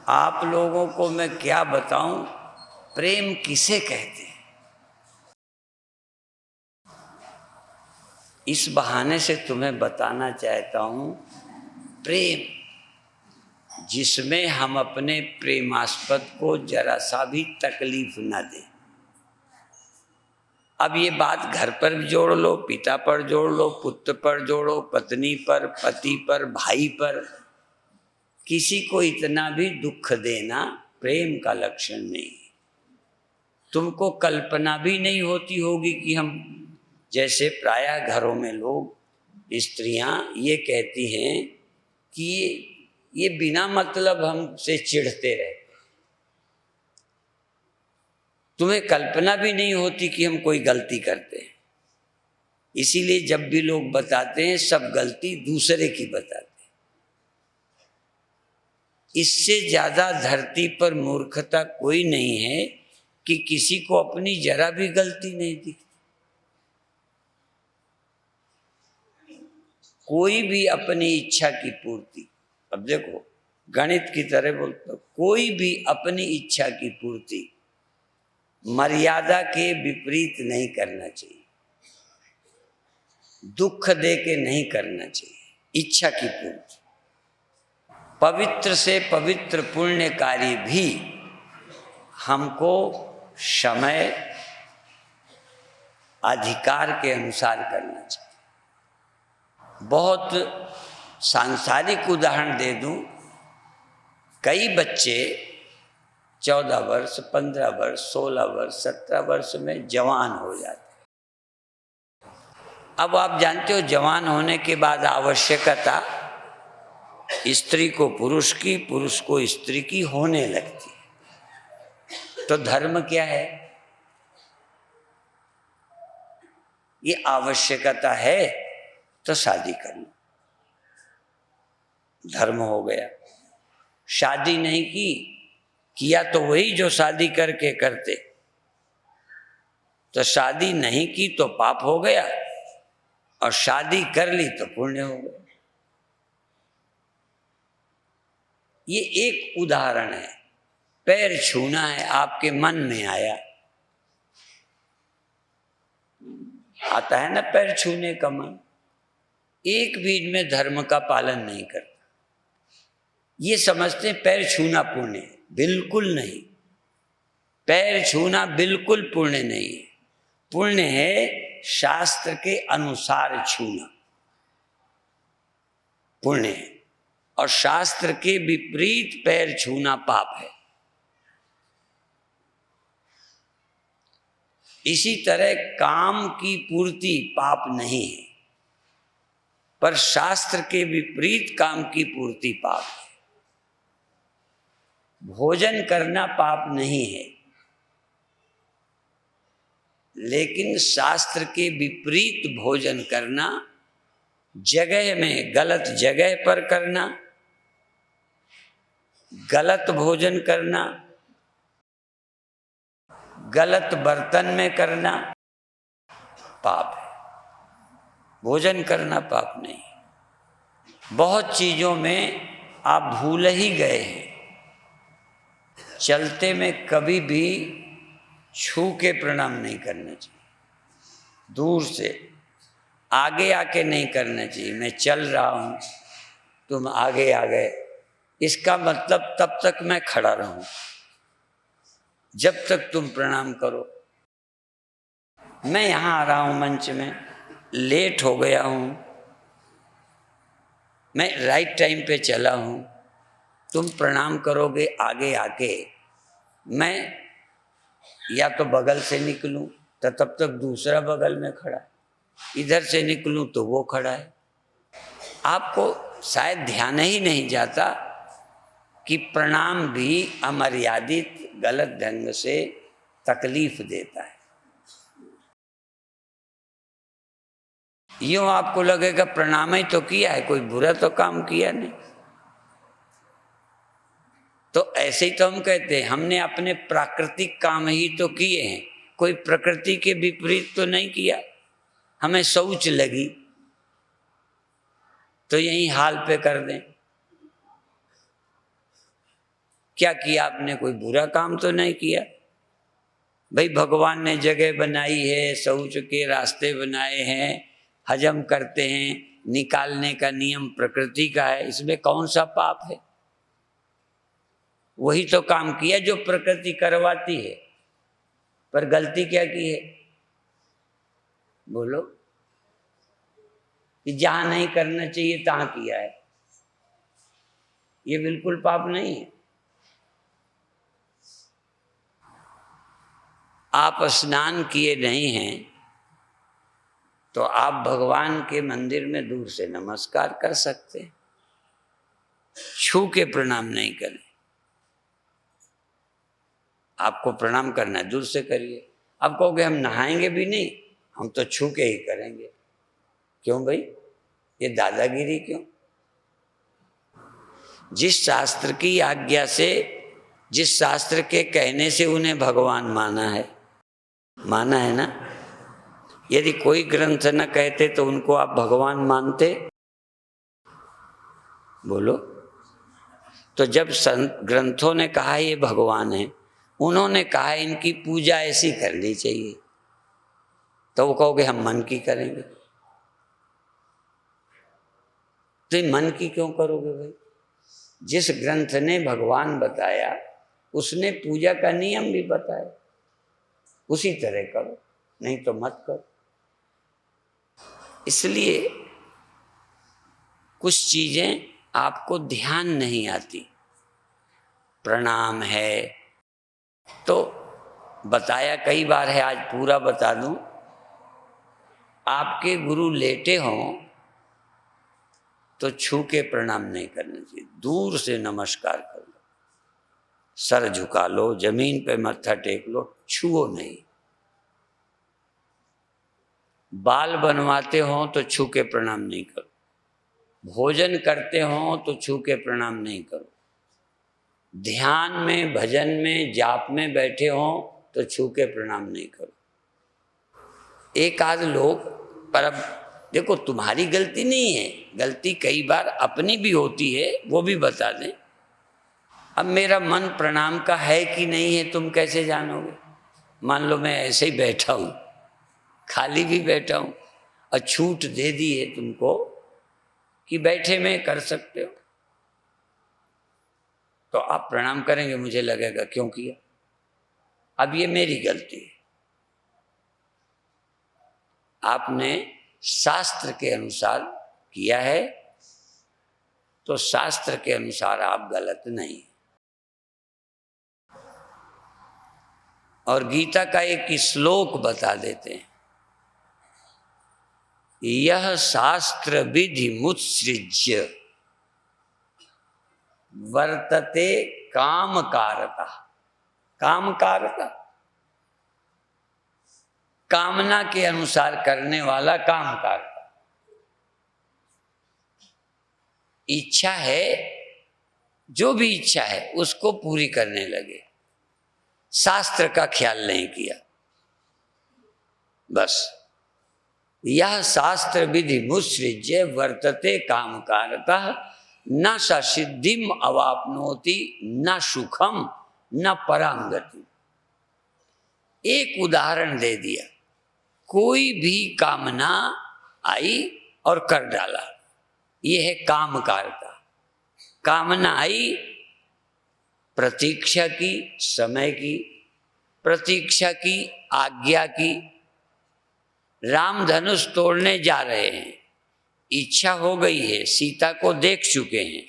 आप लोगों को मैं क्या बताऊं, प्रेम किसे कहते हैं। इस बहाने से तुम्हें बताना चाहता हूं, प्रेम जिसमें हम अपने प्रेमास्पद को जरा सा भी तकलीफ न दें। अब ये बात घर पर भी जोड़ लो, पिता पर जोड़ लो, पुत्र पर जोड़ो, पत्नी पर, पति पर, भाई पर। किसी को इतना भी दुख देना प्रेम का लक्षण नहीं। तुमको कल्पना भी नहीं होती होगी कि हम जैसे प्रायः घरों में लोग, स्त्रियां ये कहती हैं कि ये बिना मतलब हमसे चिढ़ते रहते। तुम्हें कल्पना भी नहीं होती कि हम कोई गलती करते हैं, इसीलिए जब भी लोग बताते हैं सब गलती दूसरे की बताते हैं। इससे ज्यादा धरती पर मूर्खता कोई नहीं है कि किसी को अपनी जरा भी गलती नहीं दिखती। कोई भी अपनी इच्छा की पूर्ति, अब देखो गणित की तरह बोलते, कोई भी अपनी इच्छा की पूर्ति मर्यादा के विपरीत नहीं करना चाहिए, दुख दे के नहीं करना चाहिए। इच्छा की पूर्ति, पवित्र से पवित्र पुण्य कार्य भी हमको समय अधिकार के अनुसार करना चाहिए। बहुत सांसारिक उदाहरण दे दूं, कई बच्चे 14 वर्ष, 15 वर्ष, 16 वर्ष, 17 वर्ष में जवान हो जाते। अब आप जानते हो जवान होने के बाद आवश्यकता स्त्री को पुरुष की, पुरुष को स्त्री की होने लगती है। तो धर्म क्या है? ये आवश्यकता है तो शादी कर लो, धर्म हो गया। शादी नहीं की, किया तो वही जो शादी करके करते। तो शादी नहीं की तो पाप हो गया, और शादी कर ली तो पुण्य हो गया। ये एक उदाहरण है। पैर छूना है, आपके मन में आया, आता है ना पैर छूने का मन, एक भी इनमें धर्म का पालन नहीं करता। ये समझते हैं पैर छूना पुण्य है, बिल्कुल नहीं। पैर छूना बिल्कुल पुण्य नहीं है। पुण्य है शास्त्र के अनुसार छूना, पुण्य है। और शास्त्र के विपरीत पैर छूना पाप है। इसी तरह काम की पूर्ति पाप नहीं है, पर शास्त्र के विपरीत काम की पूर्ति पाप है। भोजन करना पाप नहीं है, लेकिन शास्त्र के विपरीत भोजन करना, जगह में गलत जगह पर करना, गलत भोजन करना, गलत बर्तन में करना पाप है। भोजन करना पाप नहीं। बहुत चीजों में आप भूल ही गए हैं। चलते में कभी भी छू के प्रणाम नहीं करना चाहिए, दूर से, आगे आके नहीं करना चाहिए। मैं चल रहा हूं, तुम आगे आ गए, इसका मतलब तब तक मैं खड़ा रहूं जब तक तुम प्रणाम करो। मैं यहां आ रहा हूं मंच में, लेट हो गया हूं, मैं राइट टाइम पे चला हूं, तुम प्रणाम करोगे आगे आके, मैं या तो बगल से निकलूं तो तब तक दूसरा बगल में खड़ा है, इधर से निकलूं तो वो खड़ा है। आपको शायद ध्यान ही नहीं जाता कि प्रणाम भी अमर्यादित गलत ढंग से तकलीफ देता है। यूं आपको लगेगा प्रणाम ही तो किया है, कोई बुरा तो काम किया नहीं। तो ऐसे ही तो हम कहते हैं, हमने अपने प्राकृतिक काम ही तो किए हैं, कोई प्रकृति के विपरीत तो नहीं किया। हमें शौच लगी तो यही हाल पे कर दें, क्या किया आपने? कोई बुरा काम तो नहीं किया। भाई भगवान ने जगह बनाई है, शौच के रास्ते बनाए हैं, हजम करते हैं, निकालने का नियम प्रकृति का है, इसमें कौन सा पाप है? वही तो काम किया जो प्रकृति करवाती है। पर गलती क्या की है? बोलो। कि जहां नहीं करना चाहिए तहां किया है, ये बिल्कुल पाप नहीं है। आप स्नान किए नहीं हैं तो आप भगवान के मंदिर में दूर से नमस्कार कर सकते हैं, छू के प्रणाम नहीं करें। आपको प्रणाम करना है दूर से करिए। आप कहोगे हम नहाएंगे भी नहीं, हम तो छू के ही करेंगे। क्यों भाई, ये दादागिरी क्यों? जिस शास्त्र की आज्ञा से, जिस शास्त्र के कहने से उन्हें भगवान माना है ना। यदि कोई ग्रंथ न कहते तो उनको आप भगवान मानते? बोलो। तो जब संत ग्रंथों ने कहा ये भगवान है, उन्होंने कहा इनकी पूजा ऐसी करनी चाहिए, तो वो कहोगे हम मन की करेंगे। तो मन की क्यों करोगे भाई? जिस ग्रंथ ने भगवान बताया, उसने पूजा का नियम भी बताया, उसी तरह करो, नहीं तो मत करो। इसलिए कुछ चीजें आपको ध्यान नहीं आती। प्रणाम है तो बताया कई बार है, आज पूरा बता दूं। आपके गुरु लेटे हों तो छू के प्रणाम नहीं करना चाहिए, दूर से नमस्कार कर लो, सर झुका लो, जमीन पे मत्था टेक लो, छुओ नहीं। बाल बनवाते हो तो छू के प्रणाम नहीं करो, भोजन करते हो तो छू के प्रणाम नहीं करो, ध्यान में, भजन में, जाप में बैठे हो तो छू के प्रणाम नहीं करो। एक आध लोग, पर अब देखो तुम्हारी गलती नहीं है, गलती कई बार अपनी भी होती है, वो भी बता दें। अब मेरा मन प्रणाम का है कि नहीं है तुम कैसे जानोगे? मान लो मैं ऐसे ही बैठा हूँ, खाली भी बैठा हूँ और छूट दे दी है तुमको कि बैठे में कर सकते हो, तो आप प्रणाम करेंगे, मुझे लगेगा क्यों किया। अब ये मेरी गलती है, आपने शास्त्र के अनुसार किया है तो शास्त्र के अनुसार आप गलत नहीं। और गीता का एक श्लोक बता देते हैं, यह शास्त्र विधि मुत्सृज्य वर्तते काम कारता। काम कारता, कामना के अनुसार करने वाला काम कारता। इच्छा है, जो भी इच्छा है उसको पूरी करने लगे, शास्त्र का ख्याल नहीं किया, बस। यह शास्त्र विधि मुत्सृज्य वर्तते काम कारता न स सिद्धिम अवाप्नोति न सुखम न परांगति। एक उदाहरण दे दिया, कोई भी कामना आई और कर डाला, ये है काम कारता। कामना आई, प्रतीक्षा की, समय की प्रतीक्षा की, आज्ञा की। राम धनुष तोड़ने जा रहे हैं, इच्छा हो गई है, सीता को देख चुके हैं,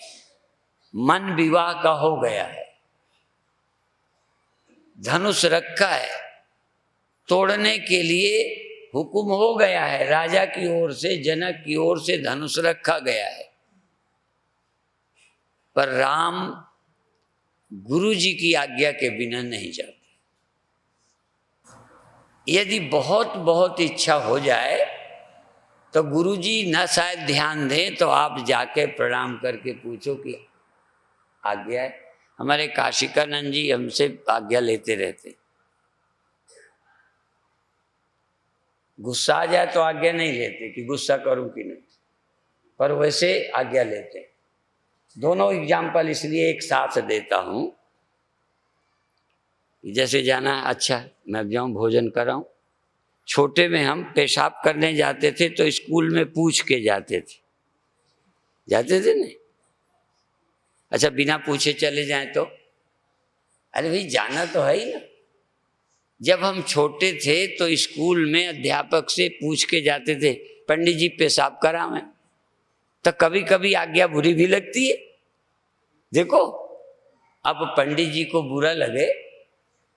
मन विवाह का हो गया है, धनुष रखा है, तोड़ने के लिए हुक्म हो गया है, राजा की ओर से, जनक की ओर से धनुष रखा गया है। पर राम गुरु जी की आज्ञा के बिना नहीं जाते। यदि बहुत बहुत इच्छा हो जाए तो गुरु जी न शायद ध्यान दें, तो आप जाके प्रणाम करके पूछो कि आज्ञा है। हमारे काशिकानंद जी हमसे आज्ञा लेते रहते, गुस्सा आ जाए तो आज्ञा नहीं लेते कि गुस्सा करूं कि नहीं, पर वैसे आज्ञा लेते। दोनों एग्जाम्पल इसलिए एक साथ देता हूं जैसे जाना है, अच्छा मैं अब जाऊँ भोजन कराऊँ। छोटे में हम पेशाब करने जाते थे तो स्कूल में पूछ के जाते थे नहीं? अच्छा बिना पूछे चले जाएं तो? अरे भाई जाना तो है ही ना। जब हम छोटे थे तो स्कूल में अध्यापक से पूछ के जाते थे, पंडित जी पेशाब करावें। तो कभी कभी आज्ञा बुरी भी लगती है। देखो अब पंडित जी को बुरा लगे,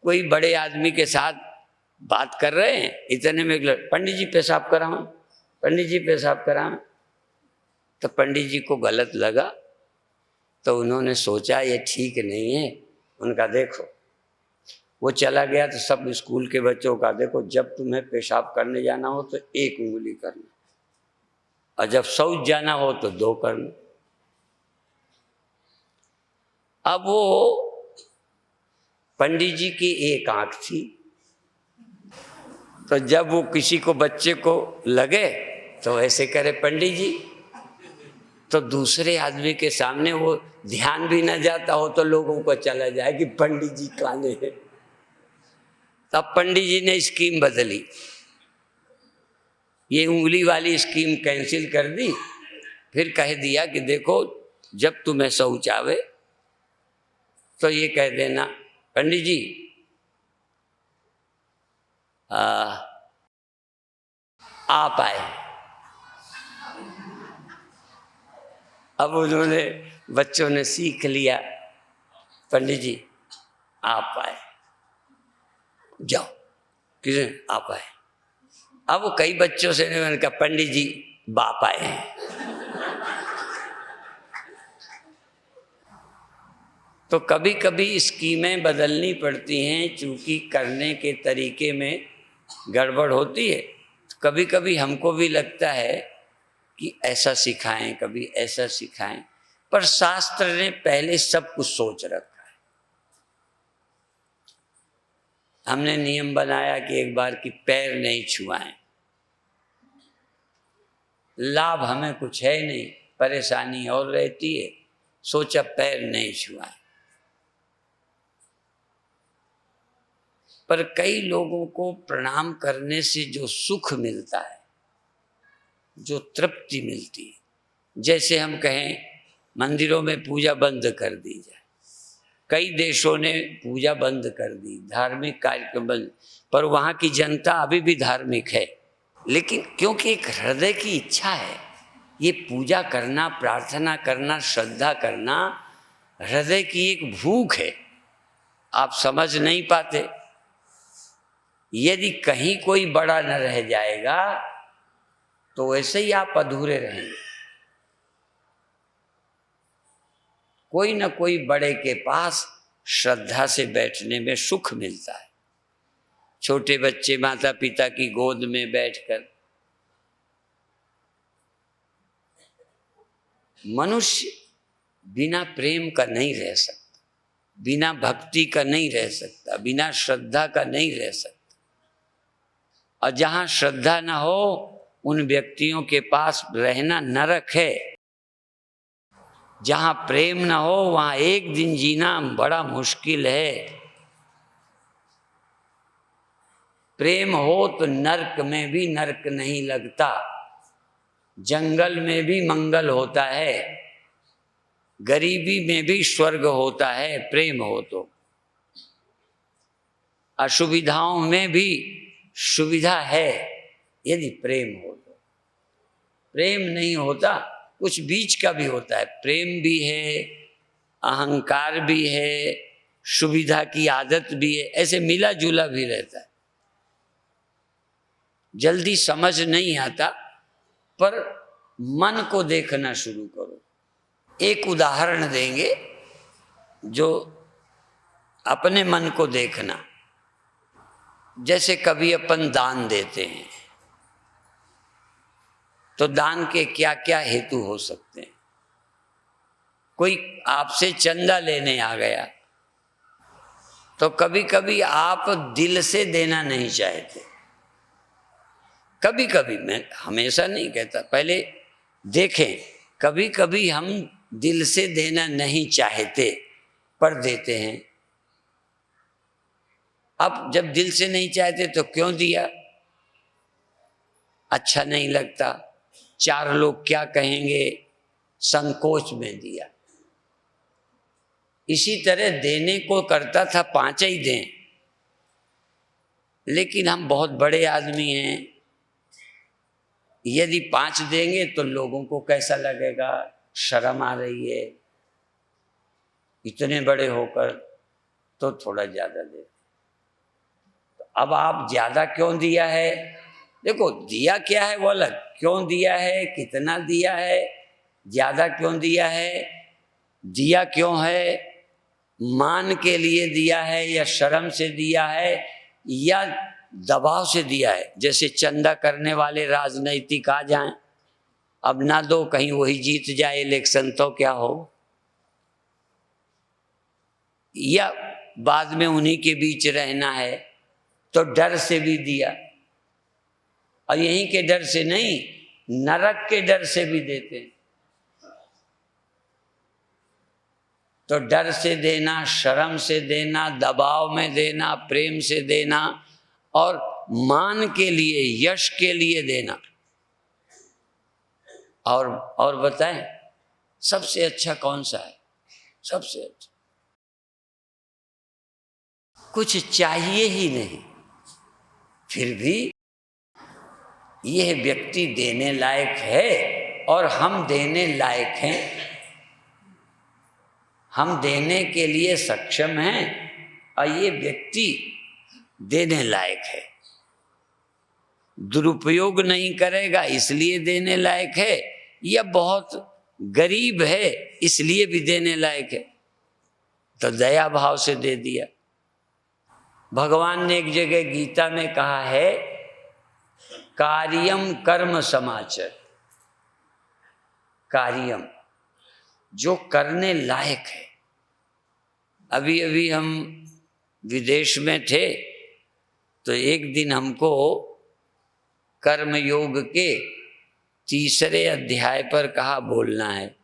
कोई बड़े आदमी के साथ बात कर रहे हैं, इतने में पंडित जी पेशाब करावें, पंडित जी पेशाब करावें। तो पंडित जी को गलत लगा तो उन्होंने सोचा ये ठीक नहीं है। उनका देखो, वो चला गया तो सब स्कूल के बच्चों का, देखो जब तुम्हें पेशाब करने जाना हो तो 1 उंगली करना, और जब शौच जाना हो तो 2 करना। अब वो पंडित जी की एक आंख थी, तो जब वो किसी को बच्चे को लगे तो ऐसे करे पंडित जी, तो दूसरे आदमी के सामने वो ध्यान भी न जाता हो तो लोगों को चला जाए कि पंडित जी काने हैं। तब पंडित जी ने स्कीम बदली, ये उंगली वाली स्कीम कैंसिल कर दी। फिर कह दिया कि देखो जब तुम्हें शौच आवे तो ये कह देना, पंडित जी आप आए। अब उन्होंने, बच्चों ने सीख लिया, पंडित जी आप आए, जाओ, किसे आप आए। अब वो कई बच्चों से मैंने कहा पंडित जी बाप आए हैं। तो कभी कभी स्कीमें बदलनी पड़ती हैं, चूंकि करने के तरीके में गड़बड़ होती है। कभी कभी हमको भी लगता है कि ऐसा सिखाएं, कभी ऐसा सिखाएं, पर शास्त्र ने पहले सब कुछ सोच रखा है। हमने नियम बनाया कि एक बार की पैर नहीं छुआएं, लाभ हमें कुछ है नहीं, परेशानी और रहती है, सोचा पैर नहीं छुआएं। पर कई लोगों को प्रणाम करने से जो सुख मिलता है, जो तृप्ति मिलती है, जैसे हम कहें मंदिरों में पूजा बंद कर दी जाए, कई देशों ने पूजा बंद कर दी, धार्मिक कार्यक्रम बंद, पर वहाँ की जनता अभी भी धार्मिक है। लेकिन क्योंकि एक हृदय की इच्छा है, ये पूजा करना, प्रार्थना करना, श्रद्धा करना हृदय की एक भूख है, आप समझ नहीं पाते। यदि कहीं कोई बड़ा न रह जाएगा तो वैसे ही आप अधूरे रहेंगे। कोई न कोई बड़े के पास श्रद्धा से बैठने में सुख मिलता है। छोटे बच्चे माता पिता की गोद में बैठकर, मनुष्य बिना प्रेम का नहीं रह सकता, बिना भक्ति का नहीं रह सकता, बिना श्रद्धा का नहीं रह सकता। और जहाँ श्रद्धा न हो उन व्यक्तियों के पास रहना नरक है। जहाँ प्रेम न हो वहाँ एक दिन जीना बड़ा मुश्किल है। प्रेम हो तो नरक में भी नरक नहीं लगता, जंगल में भी मंगल होता है, गरीबी में भी स्वर्ग होता है प्रेम हो तो, असुविधाओं में भी सुविधा है यदि प्रेम हो तो। प्रेम नहीं होता, कुछ बीच का भी होता है, प्रेम भी है, अहंकार भी है, सुविधा की आदत भी है, ऐसे मिला जुला भी रहता है। जल्दी समझ नहीं आता, पर मन को देखना शुरू करो। एक उदाहरण देंगे जो अपने मन को देखना। जैसे कभी अपन दान देते हैं तो दान के क्या क्या हेतु हो सकते हैं। कोई आपसे चंदा लेने आ गया तो कभी कभी आप दिल से देना नहीं चाहते, कभी कभी, मैं हमेशा नहीं कहता, पहले देखें, कभी कभी हम दिल से देना नहीं चाहते पर देते हैं। अब जब दिल से नहीं चाहते तो क्यों दिया? अच्छा नहीं लगता, 4 लोग क्या कहेंगे, संकोच में दिया। इसी तरह देने को करता था 5 ही दें, लेकिन हम बहुत बड़े आदमी हैं, यदि 5 देंगे तो लोगों को कैसा लगेगा, शर्म आ रही है, इतने बड़े होकर तो थोड़ा ज्यादा दे। तो अब आप ज्यादा क्यों दिया है? देखो, दिया क्या है वो अलग, क्यों दिया है, कितना दिया है, ज्यादा क्यों दिया है, दिया क्यों है, मान के लिए दिया है या शर्म से दिया है या दबाव से दिया है। जैसे चंदा करने वाले राजनीतिक आ जाएं, अब ना दो, कहीं वही जीत जाए इलेक्शन तो क्या हो, या बाद में उन्हीं के बीच रहना है तो डर से भी दिया, और यहीं के डर से नहीं, नरक के डर से भी देते हैं। तो डर से देना, शर्म से देना, दबाव में देना, प्रेम से देना और मान के लिए, यश के लिए देना। और बताएं सबसे अच्छा कौन सा है? सबसे अच्छा कुछ चाहिए ही नहीं, फिर भी यह व्यक्ति देने लायक है और हम देने लायक हैं, हम देने के लिए सक्षम हैं और ये व्यक्ति देने लायक है। दुरुपयोग नहीं करेगा इसलिए देने लायक है, या बहुत गरीब है इसलिए भी देने लायक है, तो दया भाव से दे दिया। भगवान ने एक जगह गीता में कहा है, कार्यम कर्म समाचर। कार्यम जो करने लायक है। अभी अभी हम विदेश में थे तो एक दिन हमको कर्म योग के 3रे अध्याय पर कहा बोलना है।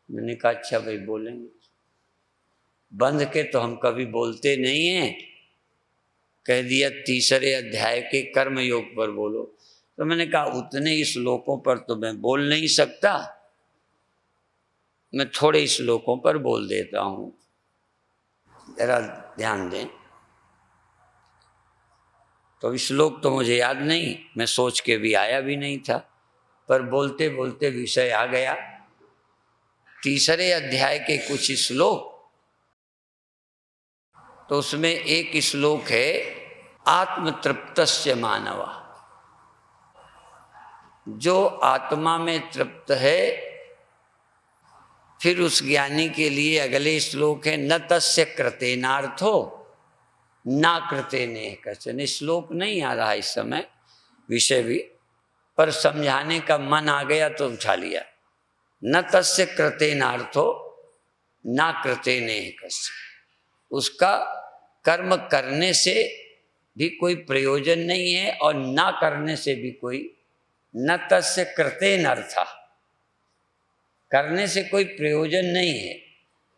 मैंने कहा अच्छा भाई बोलेंगे। बंध के तो हम कभी बोलते नहीं हैं, कह दिया 3रे अध्याय के कर्म योग पर बोलो। तो मैंने कहा उतने ही श्लोकों पर तो मैं बोल नहीं सकता, मैं थोड़े श्लोकों पर बोल देता हूं, जरा ध्यान दें। तो श्लोक तो मुझे याद नहीं, मैं सोच के भी आया भी नहीं था, पर बोलते बोलते विषय आ गया। 3रे अध्याय के कुछ श्लोक, तो उसमें एक श्लोक है, आत्मतृप्तस्य मानवा। जो आत्मा में तृप्त है, फिर उस ज्ञानी के लिए अगले श्लोक है, न तस्य कृतेनार्थो ना कृतेने कश्चन। श्लोक नहीं आ रहा इस समय, विषय भी, पर समझाने का मन आ गया तो उठा लिया। न तस्य कृतेनार्थो ना कृतेने कश्चन। उसका कर्म करने से भी कोई प्रयोजन नहीं है और ना करने से भी कोई, न तस्य कृतेन अर्था, करने से कोई प्रयोजन नहीं है,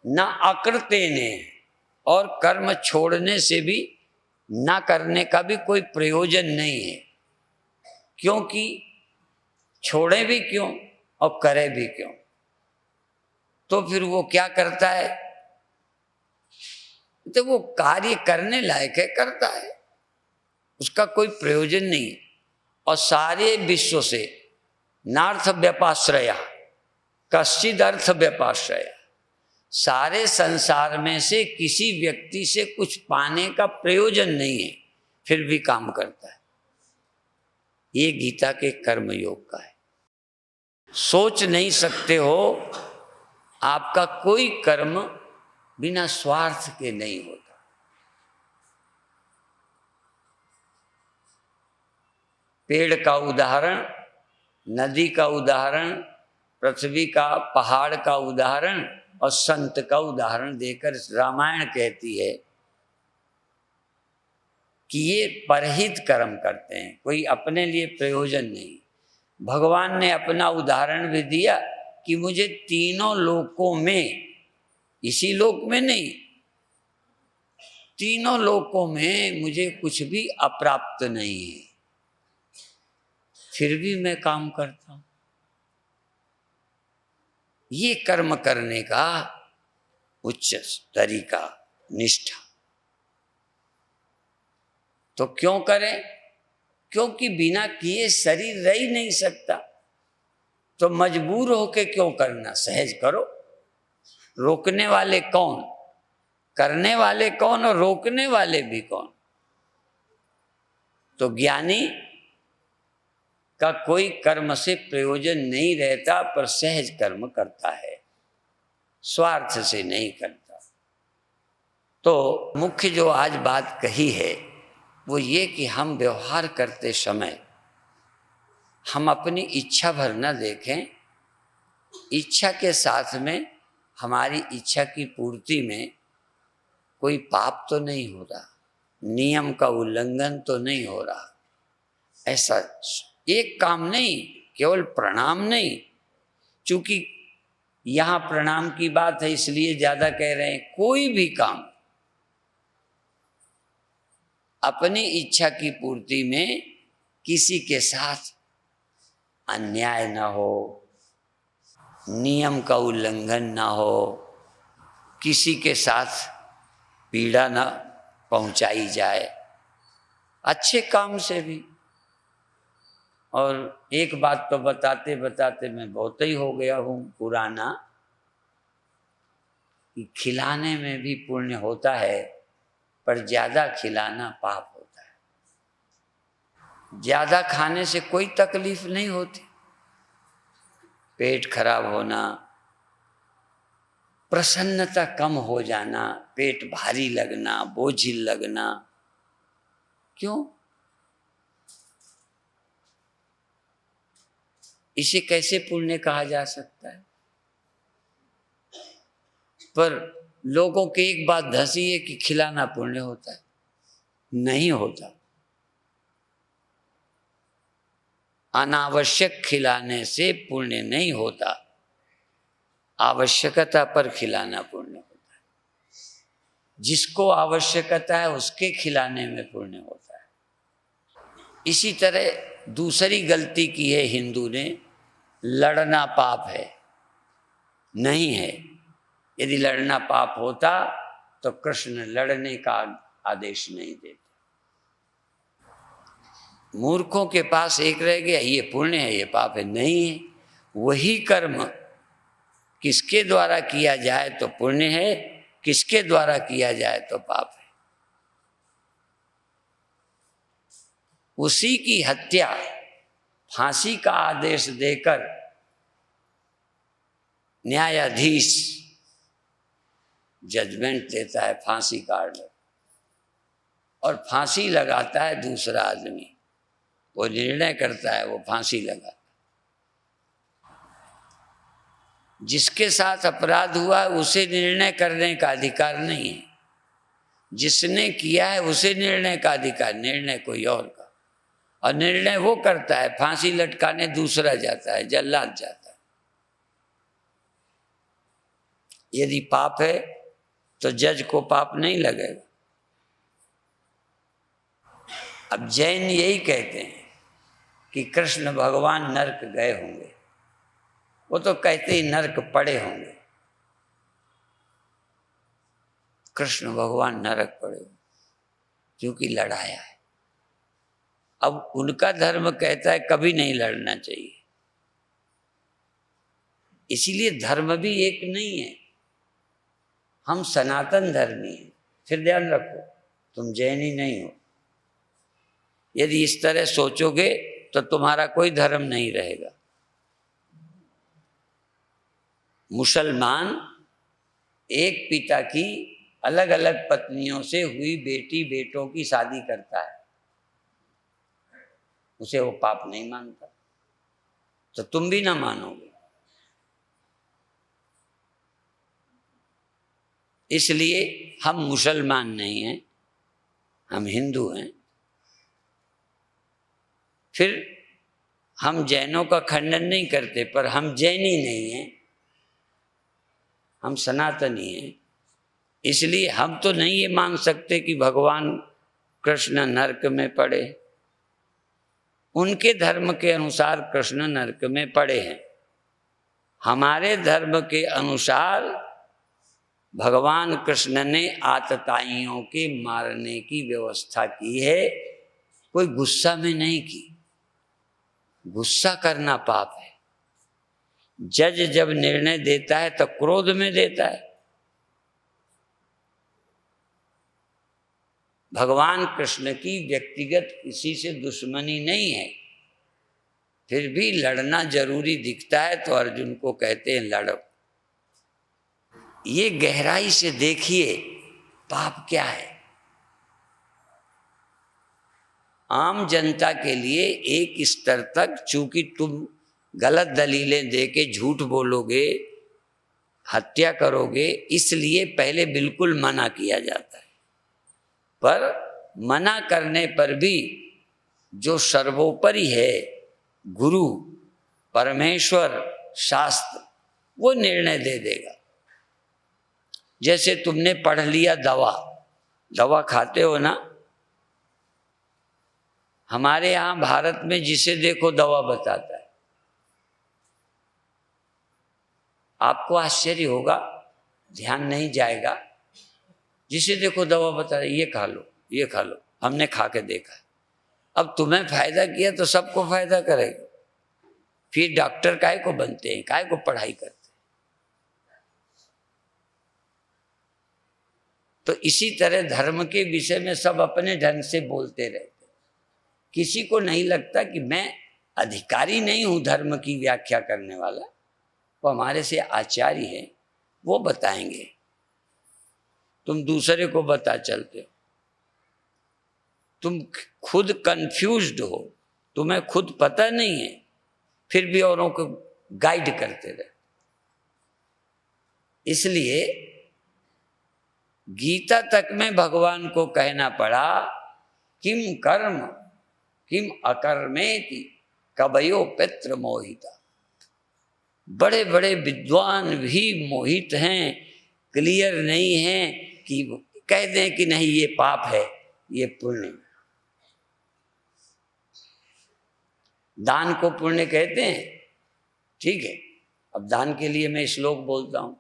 न अकृतेने, और कर्म छोड़ने से भी, ना करने का भी कोई प्रयोजन नहीं है। क्योंकि छोड़े भी क्यों और करे भी क्यों? तो फिर वो क्या करता है? तो वो कार्य करने लायक है, करता है, उसका कोई प्रयोजन नहीं। और सारे विश्व से नार्थ व्यपाश्रया कश्चिद अर्थ व्यपाश्रया, सारे संसार में से किसी व्यक्ति से कुछ पाने का प्रयोजन नहीं है, फिर भी काम करता है। ये गीता के कर्म योग का है। सोच नहीं सकते हो, आपका कोई कर्म बिना स्वार्थ के नहीं होता। पेड़ का उदाहरण, नदी का उदाहरण, पृथ्वी का, पहाड़ का उदाहरण और संत का उदाहरण देकर रामायण कहती है कि ये परहित कर्म करते हैं, कोई अपने लिए प्रयोजन नहीं। भगवान ने अपना उदाहरण भी दिया कि मुझे तीनों लोकों में, इसी लोक में नहीं, तीनों लोकों में मुझे कुछ भी अप्राप्त नहीं है, फिर भी मैं काम करता हूं। ये कर्म करने का उच्च तरीका, निष्ठा। तो क्यों करें? क्योंकि बिना किए शरीर रह ही नहीं सकता, तो मजबूर होके क्यों करना? सहज करो। रोकने वाले कौन? करने वाले कौन और रोकने वाले भी कौन? तो ज्ञानी का कोई कर्म से प्रयोजन नहीं रहता, पर सहज कर्म करता है, स्वार्थ से नहीं करता। तो मुख्य जो आज बात कही है वो ये कि हम व्यवहार करते समय हम अपनी इच्छा भर न देखें, इच्छा के साथ में हमारी इच्छा की पूर्ति में कोई पाप तो नहीं हो रहा, नियम का उल्लंघन तो नहीं हो रहा। ऐसा एक काम नहीं, केवल प्रणाम नहीं, चूंकि यहां प्रणाम की बात है इसलिए ज्यादा कह रहे हैं। कोई भी काम अपनी इच्छा की पूर्ति में किसी के साथ अन्याय न हो, नियम का उल्लंघन न हो, किसी के साथ पीड़ा न पहुंचाई जाए, अच्छे काम से भी। और एक बात तो बताते बताते मैं बहुत ही हो गया हूँ पुराना, कि खिलाने में भी पुण्य होता है, पर ज्यादा खिलाना पाप होता है। ज्यादा खाने से कोई तकलीफ नहीं होती, पेट खराब होना, प्रसन्नता कम हो जाना, पेट भारी लगना, बोझिल लगना, क्यों? इसे कैसे पुण्य कहा जा सकता है? पर लोगों की एक बात धंसी है कि खिलाना पुण्य होता है। नहीं होता। अनावश्यक खिलाने से पुण्य नहीं होता, आवश्यकता पर खिलाना पुण्य होता है। जिसको आवश्यकता है उसके खिलाने में पुण्य होता है। इसी तरह दूसरी गलती की है हिंदू ने, लड़ना पाप है। नहीं है। यदि लड़ना पाप होता तो कृष्ण लड़ने का आदेश नहीं देते। मूर्खों के पास एक रह गया, ये पुण्य है ये पाप है। नहीं है। वही कर्म किसके द्वारा किया जाए तो पुण्य है, किसके द्वारा किया जाए तो पाप है। उसी की हत्या फांसी का आदेश देकर न्यायाधीश जजमेंट देता है, फांसी काट लो, और फांसी लगाता है दूसरा आदमी। वो निर्णय करता है, वो फांसी लगाता। जिसके साथ अपराध हुआ उसे निर्णय करने का अधिकार नहीं है, जिसने किया है उसे निर्णय का अधिकार, निर्णय कोई और का। और निर्णय वो करता है, फांसी लटकाने दूसरा जाता है, जल्लाद जाता है। यदि पाप है तो जज को पाप नहीं लगेगा। अब जैन यही कहते हैं कि कृष्ण भगवान नरक गए होंगे, वो तो कहते ही नरक पड़े होंगे। कृष्ण भगवान नरक पड़े होंगे क्योंकि लड़ाया है। अब उनका धर्म कहता है कभी नहीं लड़ना चाहिए। इसीलिए धर्म भी एक नहीं है, हम सनातन धर्मी हैं। फिर ध्यान रखो, तुम जैनी नहीं हो। यदि इस तरह सोचोगे तो तुम्हारा कोई धर्म नहीं रहेगा। मुसलमान एक पिता की अलग अलग पत्नियों से हुई बेटी बेटों की शादी करता है, उसे वो पाप नहीं मानता। तो तुम भी ना मानोगे। इसलिए हम मुसलमान नहीं हैं, हम हिंदू हैं। फिर हम जैनों का खंडन नहीं करते, पर हम जैनी नहीं हैं, हम सनातनी हैं। इसलिए हम तो नहीं ये मान सकते कि भगवान कृष्ण नरक में पड़े। उनके धर्म के अनुसार कृष्ण नरक में पड़े हैं। हमारे धर्म के अनुसार भगवान कृष्ण ने आतताइयों के मारने की व्यवस्था की है, कोई गुस्सा में नहीं की। गुस्सा करना पाप है। जज जब निर्णय देता है तो क्रोध में देता है। भगवान कृष्ण की व्यक्तिगत किसी से दुश्मनी नहीं है, फिर भी लड़ना जरूरी दिखता है तो अर्जुन को कहते हैं लड़ो। ये गहराई से देखिए पाप क्या है। आम जनता के लिए एक स्तर तक, चूंकि तुम गलत दलीलें देके झूठ बोलोगे, हत्या करोगे, इसलिए पहले बिल्कुल मना किया जाता है। पर मना करने पर भी जो सर्वोपरि है, गुरु, परमेश्वर, शास्त्र, वो निर्णय दे देगा। जैसे तुमने पढ़ लिया दवा खाते हो ना, हमारे यहाँ भारत में जिसे देखो दवा बताता है। आपको आश्चर्य होगा, ध्यान नहीं जाएगा, जिसे देखो दवा बता रहे, ये खा लो, ये खा लो, हमने खा के देखा है। अब तुम्हें फायदा किया तो सबको फायदा करेगा। फिर डॉक्टर काहे को बनते हैं, काहे को पढ़ाई करते हैं। तो इसी तरह धर्म के विषय में सब अपने ढंग से बोलते रहते। किसी को नहीं लगता कि मैं अधिकारी नहीं हूं धर्म की व्याख्या करने वाला, वो हमारे से आचार्य हैं, वो बताएंगे। तुम दूसरे को बता चलते हो, तुम खुद कंफ्यूज्ड हो, तुम्हें खुद पता नहीं है, फिर भी औरों को गाइड करते रहे। इसलिए गीता तक में भगवान को कहना पड़ा, किम कर्म किम अकर्मेति कबयो पितृ मोहिता। बड़े बड़े विद्वान भी मोहित हैं, क्लियर नहीं हैं कि कह दें कि नहीं ये पाप है, ये पुण्य। दान को पुण्य कहते हैं, ठीक है। अब दान के लिए मैं श्लोक बोलता हूं।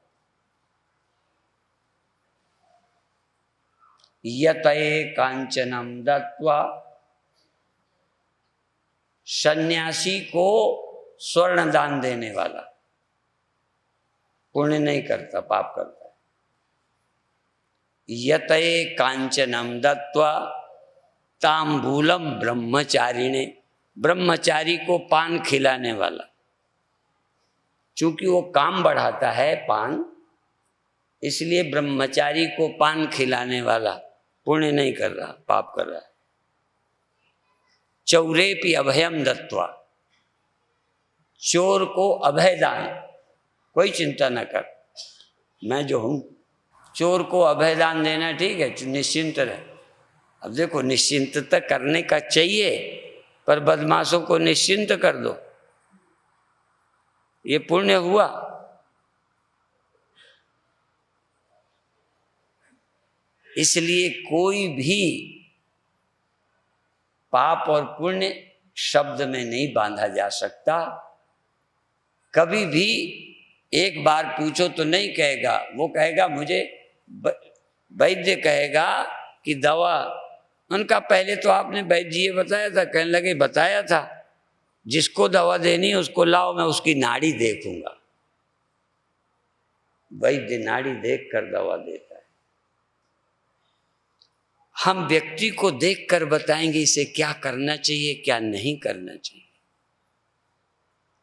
यतये कांचनम दत्वा, सन्यासी को स्वर्ण दान देने वाला पुण्य नहीं करता, पाप करता है। यतये कांचनम दत्वा तांबूलम ब्रह्मचारिणे, ब्रह्मचारी को पान खिलाने वाला, चूंकि वो काम बढ़ाता है पान, इसलिए ब्रह्मचारी को पान खिलाने वाला पुण्य नहीं कर रहा, पाप कर रहा है। चौरेपि अभयम दत्वा, चोर को अभय दान, कोई चिंता न कर, मैं जो हूं। चोर को अभय दान देना ठीक है, निश्चिंत रहे। अब देखो, निश्चिंतता करने का चाहिए, पर बदमाशों को निश्चिंत कर दो, ये पुण्य हुआ। इसलिए कोई भी पाप और पुण्य शब्द में नहीं बांधा जा सकता। कभी भी एक बार पूछो तो नहीं कहेगा, वो कहेगा मुझे, वैद्य कहेगा कि दवा, उनका पहले तो आपने वैद्य जी ये बताया था, कहने लगे बताया था, जिसको दवा देनी है उसको लाओ, मैं उसकी नाड़ी देखूंगा। वैद्य नाड़ी देखकर दवा देता है। हम व्यक्ति को देखकर बताएंगे इसे क्या करना चाहिए, क्या नहीं करना चाहिए।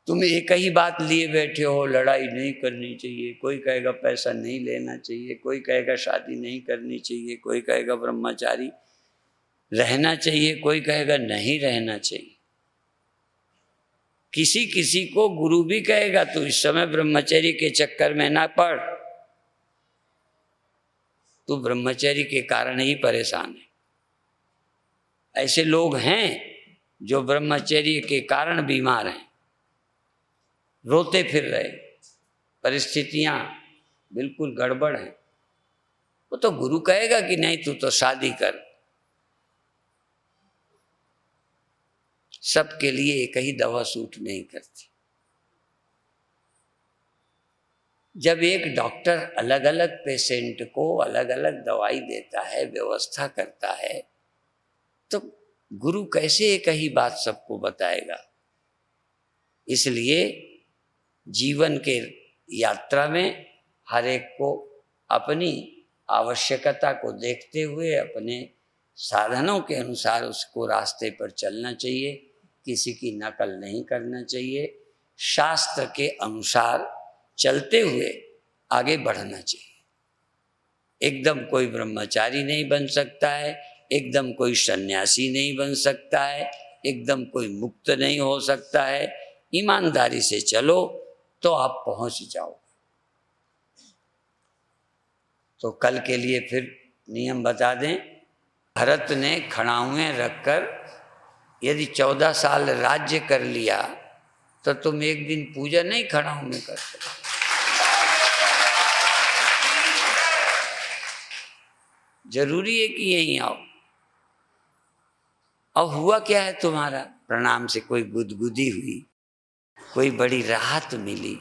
तुम एक ही बात लिए बैठे हो, लड़ाई नहीं करनी चाहिए, कोई कहेगा पैसा नहीं लेना चाहिए, कोई कहेगा शादी नहीं करनी चाहिए, कोई कहेगा ब्रह्मचारी रहना चाहिए, कोई कहेगा नहीं रहना चाहिए। किसी किसी को गुरु भी कहेगा तो इस समय ब्रह्मचर्य के चक्कर में ना पड़, तू ब्रह्मचर्य के कारण ही परेशान है। ऐसे लोग हैं जो ब्रह्मचर्य के कारण बीमार हैं, रोते फिर रहे, परिस्थितियां बिल्कुल गड़बड़ हैं। वो तो गुरु कहेगा कि नहीं तू तो शादी कर। सबके लिए एक ही दवा सूट नहीं करती। जब एक डॉक्टर अलग अलग पेशेंट को अलग अलग दवाई देता है, व्यवस्था करता है, तो गुरु कैसे एक ही बात सबको बताएगा। इसलिए जीवन के यात्रा में हर एक को अपनी आवश्यकता को देखते हुए अपने साधनों के अनुसार उसको रास्ते पर चलना चाहिए। किसी की नकल नहीं करना चाहिए। शास्त्र के अनुसार चलते हुए आगे बढ़ना चाहिए। एकदम कोई ब्रह्मचारी नहीं बन सकता है, एकदम कोई सन्यासी नहीं बन सकता है, एकदम कोई मुक्त नहीं हो सकता है। ईमानदारी से चलो तो आप पहुंच जाओ। तो कल के लिए फिर नियम बता दें। भरत ने खड़ाउएं रखकर यदि 14 साल राज्य कर लिया तो तुम एक दिन पूजा नहीं खड़ाऊ में कर सकते। जरूरी है कि यहीं आओ। अब हुआ क्या है तुम्हारा? प्रणाम से कोई गुदगुदी हुई, कोई बड़ी राहत मिली।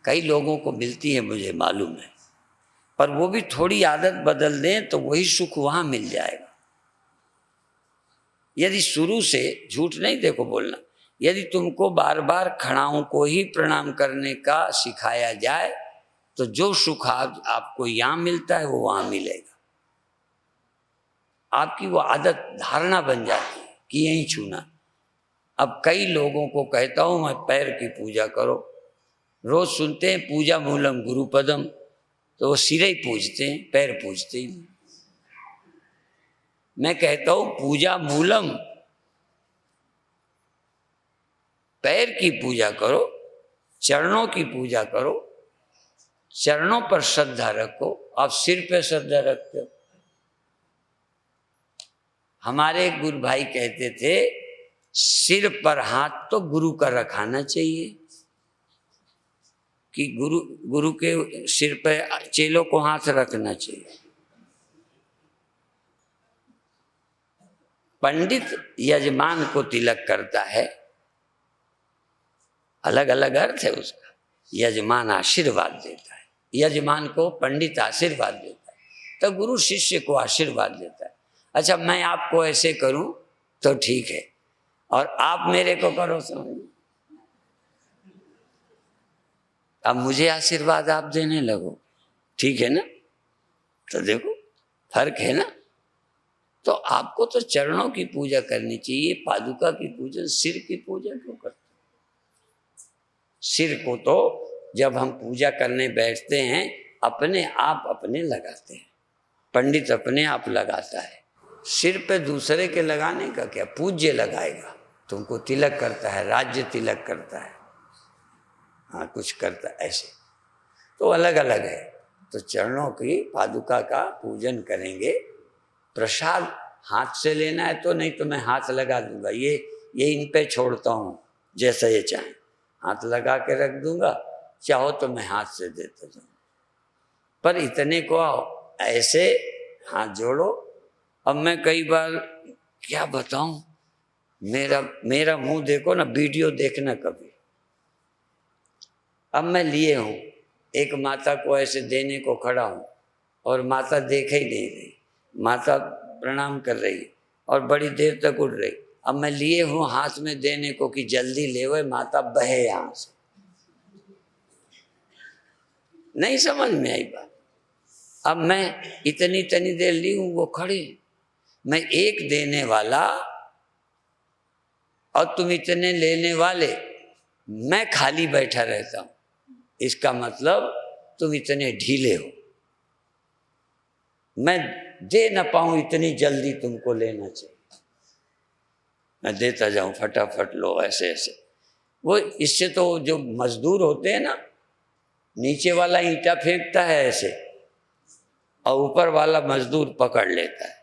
कई लोगों को मिलती है मुझे मालूम है, पर वो भी थोड़ी आदत बदल दें तो वही सुख वहां मिल जाएगा। यदि शुरू से, झूठ नहीं देखो बोलना, यदि तुमको बार बार खड़ाओं को ही प्रणाम करने का सिखाया जाए तो जो सुख आपको यहाँ मिलता है वो वहाँ मिलेगा। आपकी वो आदत धारणा बन जाती है कि यहीं छूना। अब कई लोगों को कहता हूँ मैं पैर की पूजा करो। रोज सुनते हैं पूजा मूलम गुरुपदम, तो वो सिर ही पूजते हैं, पैर पूजते ही नहीं। मैं कहता हूं पूजा मूलम, पैर की पूजा करो, चरणों की पूजा करो, चरणों पर श्रद्धा रखो। आप सिर पे श्रद्धा रखते हो। हमारे गुरु भाई कहते थे सिर पर हाथ तो गुरु का रखाना चाहिए, कि गुरु के सिर पे चेलों को हाथ रखना चाहिए। पंडित यजमान को तिलक करता है, अलग अलग अर्थ है उसका। यजमान आशीर्वाद देता है, यजमान को पंडित आशीर्वाद देता है, तो गुरु शिष्य को आशीर्वाद देता है। अच्छा मैं आपको ऐसे करूं तो ठीक है, और आप मेरे को करो समझ। अब मुझे आशीर्वाद आप देने लगो, ठीक है ना? तो देखो फर्क है ना। तो आपको तो चरणों की पूजा करनी चाहिए, पादुका की पूजा। सिर की पूजा क्यों करते? सिर को तो जब हम पूजा करने बैठते हैं अपने आप अपने लगाते हैं, पंडित अपने आप लगाता है। सिर पे दूसरे के लगाने का क्या? पूज्य लगाएगा, तुमको तिलक करता है, राज्य तिलक करता है, हाँ कुछ करता है ऐसे, तो अलग अलग है। तो चरणों की पादुका का पूजन करेंगे। प्रसाद हाथ से लेना है तो, नहीं तो मैं हाथ लगा दूंगा, ये इन पे छोड़ता हूँ, जैसा ये चाहे हाथ लगा के रख दूंगा, चाहो तो मैं हाथ से देता जाऊँ। पर इतने को ऐसे हाथ जोड़ो। अब मैं कई बार क्या बताऊं, मेरा मुंह देखो ना, वीडियो देखना कभी। अब मैं लिए हूँ, एक माता को ऐसे देने को खड़ा हूँ और माता देख ही नहीं रही, माता प्रणाम कर रही है और बड़ी देर तक उठ रही। अब मैं लिए हूँ हाथ में देने को कि जल्दी ले वो, माता बहे यहाँ से। नहीं समझ में आई बात। अब मैं इतनी देर ली हूँ, वो खड़े, मैं एक देने वाला और तुम इतने लेने वाले, मैं खाली बैठा रहता हूँ। इसका मतलब तुम इतने ढीले हो, मैं दे न पाऊं इतनी जल्दी, तुमको लेना चाहिए, मैं देता जाऊं फटाफट लो, ऐसे ऐसे। वो इससे तो जो मजदूर होते हैं ना, नीचे वाला ईंटा फेंकता है ऐसे और ऊपर वाला मजदूर पकड़ लेता है।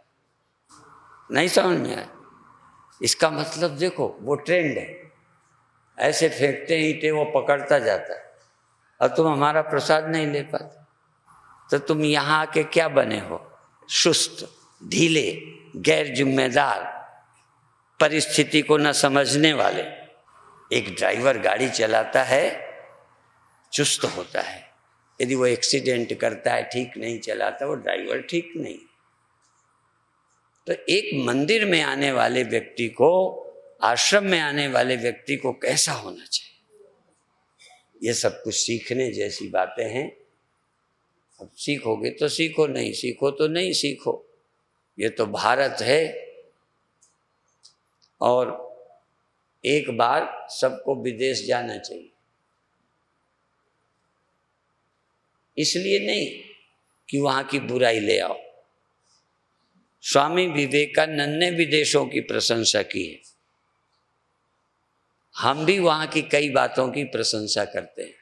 नहीं समझ में आया? इसका मतलब देखो वो ट्रेंड है, ऐसे फेंकते ईंटे, वो पकड़ता जाता है और तुम हमारा प्रसाद नहीं ले पाते। तो तुम यहाँ आके क्या बने हो? सुस्त, ढीले, गैर जिम्मेदार, परिस्थिति को न समझने वाले। एक ड्राइवर गाड़ी चलाता है, चुस्त होता है। यदि वो एक्सीडेंट करता है, ठीक नहीं चलाता, वो ड्राइवर ठीक नहीं। तो एक मंदिर में आने वाले व्यक्ति को, आश्रम में आने वाले व्यक्ति को कैसा होना चाहिए? ये सब कुछ सीखने जैसी बातें हैं। अब सीखोगे तो सीखो, नहीं सीखो तो नहीं सीखो। ये तो भारत है और एक बार सबको विदेश जाना चाहिए। इसलिए नहीं कि वहां की बुराई ले आओ। स्वामी विवेकानंद ने विदेशों की प्रशंसा की है, हम भी वहां की कई बातों की प्रशंसा करते हैं।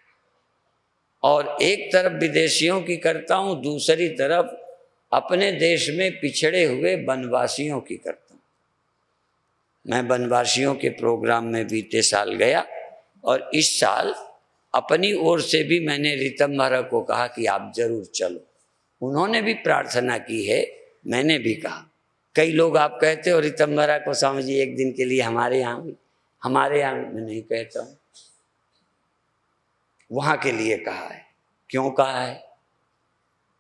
और एक तरफ विदेशियों की करता हूं, दूसरी तरफ अपने देश में पिछड़े हुए वनवासियों की करता हूं। मैं वनवासियों के प्रोग्राम में बीते साल गया और इस साल अपनी ओर से भी मैंने रीतम महाराज को कहा कि आप जरूर चलो। उन्होंने भी प्रार्थना की है, मैंने भी कहा। कई लोग आप कहते हो रीतम महाराज को स्वामी जी एक दिन के लिए हमारे यहाँ मैं नहीं कहता हूँ, वहां के लिए कहा है। क्यों कहा है?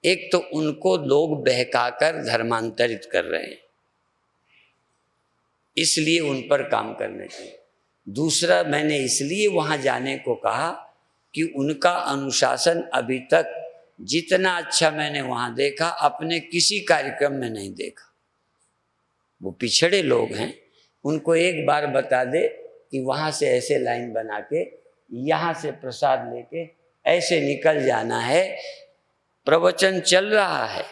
एक तो उनको लोग बहकाकर धर्मांतरित कर रहे हैं, इसलिए उन पर काम करना चाहिए। दूसरा, मैंने इसलिए वहां जाने को कहा कि उनका अनुशासन अभी तक जितना अच्छा मैंने वहां देखा, अपने किसी कार्यक्रम में नहीं देखा। वो पिछड़े लोग हैं, उनको एक बार बता दे कि वहां से ऐसे लाइन बना के यहाँ से प्रसाद लेके ऐसे निकल जाना है। प्रवचन चल रहा है,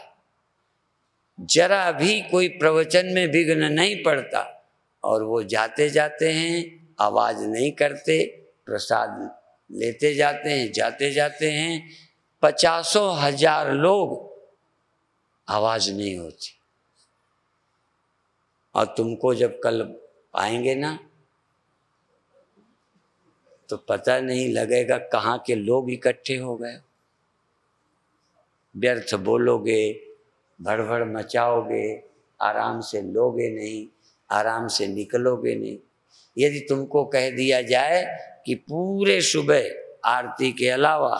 जरा भी कोई प्रवचन में विघ्न नहीं पड़ता और वो जाते जाते हैं, आवाज नहीं करते, प्रसाद लेते जाते हैं, जाते जाते हैं। 50,000 लोग, आवाज नहीं होती। और तुमको जब कल आएंगे ना तो पता नहीं लगेगा कहाँ के लोग इकट्ठे हो गए। व्यर्थ बोलोगे, भड़बड़ मचाओगे, आराम से लोगे नहीं, आराम से निकलोगे नहीं। यदि तुमको कह दिया जाए कि पूरे सुबह आरती के अलावा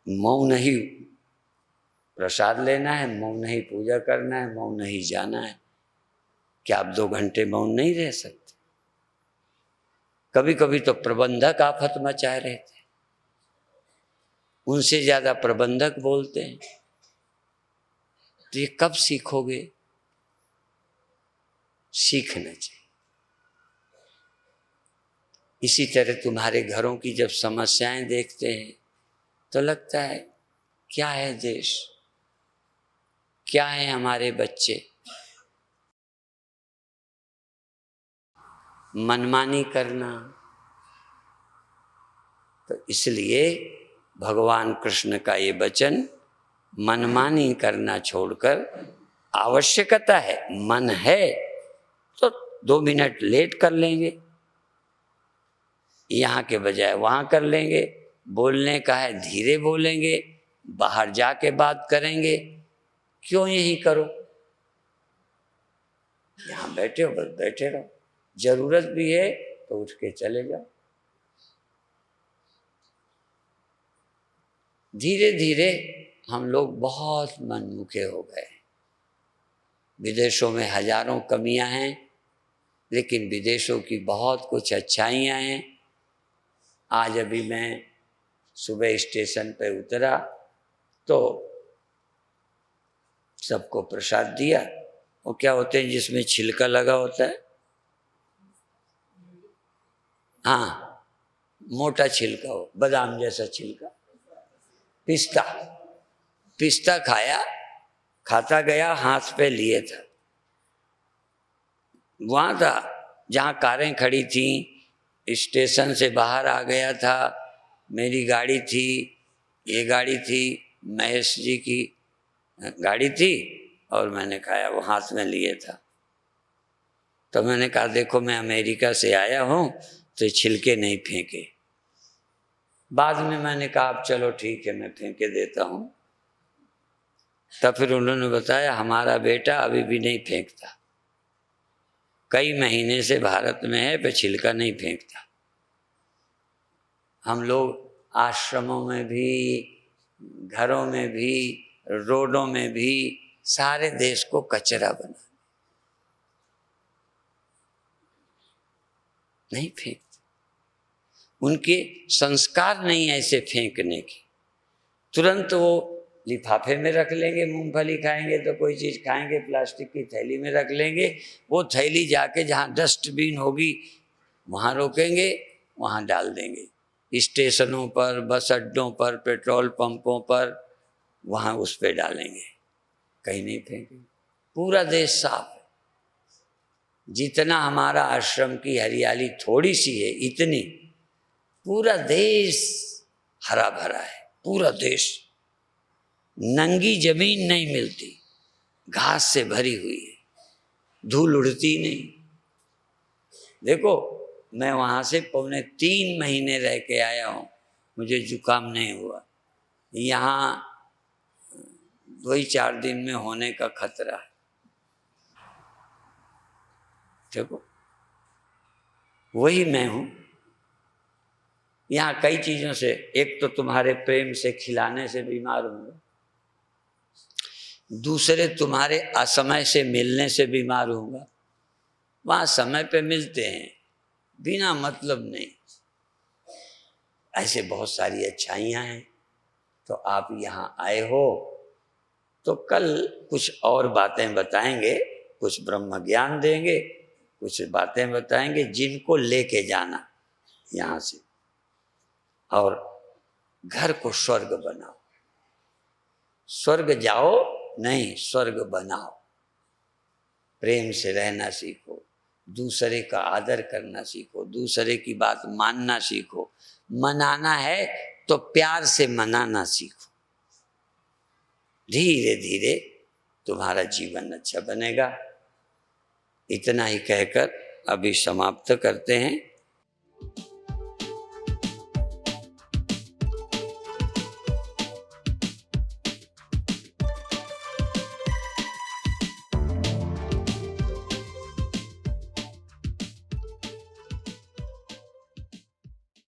मौन ही प्रसाद लेना है, मौन ही पूजा करना है, मौन ही जाना है, क्या आप 2 घंटे मौन नहीं रह सकते? कभी कभी तो प्रबंधक आफत मचाए रहते हैं, उनसे ज्यादा प्रबंधक बोलते हैं। तो ये कब सीखोगे? सीखना चाहिए। इसी तरह तुम्हारे घरों की जब समस्याएं देखते हैं तो लगता है क्या है देश, क्या है हमारे बच्चे, मनमानी करना। तो इसलिए भगवान कृष्ण का ये वचन, मनमानी करना छोड़कर, आवश्यकता है, मन है तो 2 मिनट लेट कर लेंगे, यहाँ के बजाय वहाँ कर लेंगे। बोलने का है धीरे बोलेंगे, बाहर जाके बात करेंगे, क्यों यही करो? यहाँ बैठे हो बस बैठे रहो, जरूरत भी है तो उठ के चले जाओ। धीरे धीरे हम लोग बहुत मनमुखे हो गए। विदेशों में हजारों कमियां हैं, लेकिन विदेशों की बहुत कुछ अच्छाइयां हैं। आज अभी मैं सुबह स्टेशन पे उतरा तो सबको प्रसाद दिया। वो क्या होते हैं जिसमें छिलका लगा होता है, हाँ मोटा छिलका हो, बादाम जैसा छिलका, पिस्ता। पिस्ता खाया, खाता गया, हाथ पे लिए था। वहाँ था जहाँ कारें खड़ी थी, स्टेशन से बाहर आ गया था, मेरी गाड़ी थी, ये गाड़ी थी, महेश जी की गाड़ी थी, और मैंने खाया, वो हाथ में लिए था। तो मैंने कहा देखो मैं अमेरिका से आया हूँ तो छिलके नहीं फेंके। बाद में मैंने कहा अब चलो ठीक है मैं फेंके देता हूँ। तब फिर उन्होंने बताया हमारा बेटा अभी भी नहीं फेंकता, कई महीने से भारत में है पर छिलका नहीं फेंकता। हम लोग आश्रमों में भी, घरों में भी, रोडों में भी सारे देश को कचरा बना, नहीं फेंकते। उनके संस्कार नहीं ऐसे फेंकने की। तुरंत वो लिफाफे में रख लेंगे, मूंगफली खाएंगे तो कोई चीज़ खाएंगे प्लास्टिक की थैली में रख लेंगे, वो थैली जाके जहाँ डस्टबिन होगी वहाँ रोकेंगे, वहाँ डाल देंगे। स्टेशनों पर, बस अड्डों पर, पेट्रोल पंपों पर, वहाँ उस पे डालेंगे, कहीं नहीं फेंकेंगे। पूरा देश साफ है। जितना हमारा आश्रम की हरियाली थोड़ी सी है, इतनी पूरा देश हरा भरा है। पूरा देश, नंगी जमीन नहीं मिलती, घास से भरी हुई है, धूल उड़ती नहीं। देखो मैं वहाँ से 3.25 महीने रह के आया हूँ, मुझे जुकाम नहीं हुआ। यहाँ 2-4 दिन में होने का खतरा है। देखो वही मैं हूँ। यहाँ कई चीज़ों से, एक तो तुम्हारे प्रेम से खिलाने से बीमार होंगे, दूसरे तुम्हारे असमय से मिलने से बीमार होगा। वहाँ समय पे मिलते हैं, बिना मतलब नहीं। ऐसे बहुत सारी अच्छाइयाँ हैं। तो आप यहाँ आए हो तो कल कुछ और बातें बताएंगे, कुछ ब्रह्म ज्ञान देंगे, कुछ बातें बताएंगे जिनको लेके जाना यहाँ से, और घर को स्वर्ग बनाओ। स्वर्ग जाओ नहीं, स्वर्ग बनाओ। प्रेम से रहना सीखो, दूसरे का आदर करना सीखो, दूसरे की बात मानना सीखो। मनाना है तो प्यार से मनाना सीखो। धीरे धीरे तुम्हारा जीवन अच्छा बनेगा। इतना ही कहकर अभी समाप्त करते हैं।